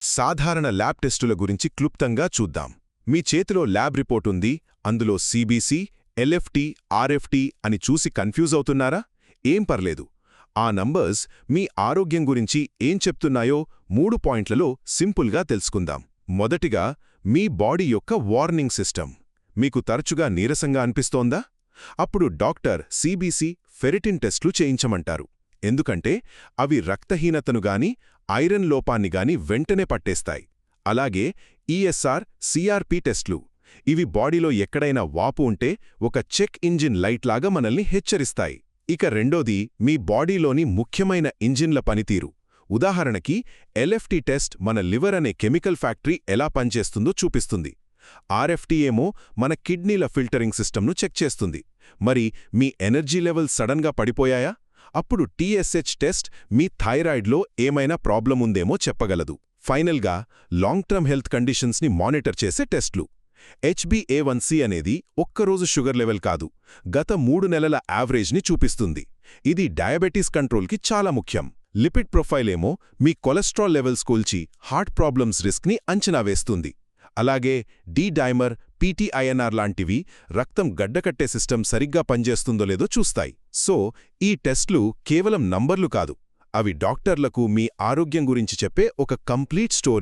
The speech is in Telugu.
సాధారణ ల్యాబ్ టెస్టుల గురించి క్లుప్తంగా చూద్దాం. మీ చేతిలో ల్యాబ్ రిపోర్ట్ ఉంది, అందులో సిబిసి, ఎల్ఎఫ్టి, ఆర్ఎఫ్టి అని చూసి కన్ఫ్యూజ్ అవుతున్నారా? ఏం పర్లేదు. ఆ నంబర్స్ మీ ఆరోగ్యం గురించి ఏం చెప్తున్నాయో 3 పాయింట్లలో సింపుల్గా తెలుసుకుందాం. మొదటిగా, మీ బాడీ యొక్క వార్నింగ్ సిస్టమ్. మీకు తరచుగా నీరసంగా అనిపిస్తోందా? అప్పుడు డాక్టర్ సిబిసి, ఫెరిటిన్ టెస్ట్లు చేయించమంటారు. ఎందుకంటే అవి రక్తహీనతను గాని ఐరన్ లోపాన్ని గాని వెంటనే పట్టేస్తాయి. అలాగే ఈఎస్ఆర్, సిఆర్పి టెస్ట్లు. ఇవి బాడీలో ఎక్కడైనా వాపు ఉంటే ఒక చెక్ ఇంజిన్ లైట్ లాగా మనల్ని హెచ్చరిస్తాయి. ఇక రెండోది, మీ బాడీలోని ముఖ్యమైన ఇంజిన్ల పనితీరు. ఉదాహరణకి ఎల్ఎఫ్టి టెస్ట్ మన లివర్ అనే కెమికల్ ఫ్యాక్టరీ ఎలా పనిచేస్తుందో చూపిస్తుంది. ఆర్ఎఫ్టి ఏమో మన కిడ్నీల ఫిల్టరింగ్ సిస్టమ్ను చెక్ చేస్తుంది. మరి మీ ఎనర్జీ లెవెల్ సడన్గా పడిపోయాయా? అప్పుడు టీఎస్హెచ్ టెస్ట్ మీ థైరాయిడ్లో ఏమైనా ప్రాబ్లం ఉందేమో చెప్పగలదు. ఫైనల్గా, లాంగ్ టర్మ్ హెల్త్ కండిషన్స్ని మానిటర్ చేసే టెస్ట్లు. హెచ్బిఏవన్సి అనేది ఒక్కరోజు షుగర్ లెవెల్ కాదు, గత 3 నెలల యావరేజ్ని చూపిస్తుంది. ఇది డయాబెటీస్ కంట్రోల్కి చాలా ముఖ్యం. లిపిడ్ ప్రొఫైల్ ఏమో మీ కొలెస్ట్రాల్ లెవెల్స్ కూల్చి హార్ట్ ప్రాబ్లమ్స్ రిస్క్ని అంచనా వేస్తుంది. అలాగే డైమర్, పీటీఐఎన్ఆర్ లాంటివి రక్తం గడ్డకట్టే సిస్టమ్ సరిగ్గా పనిచేస్తుందో లేదో చూస్తాయి. సో ఈ టెస్ట్లు కేవలం నంబర్లు కాదు, అవి డాక్టర్లకు మీ ఆరోగ్యం గురించి చెప్పే ఒక కంప్లీట్ స్టోరీ.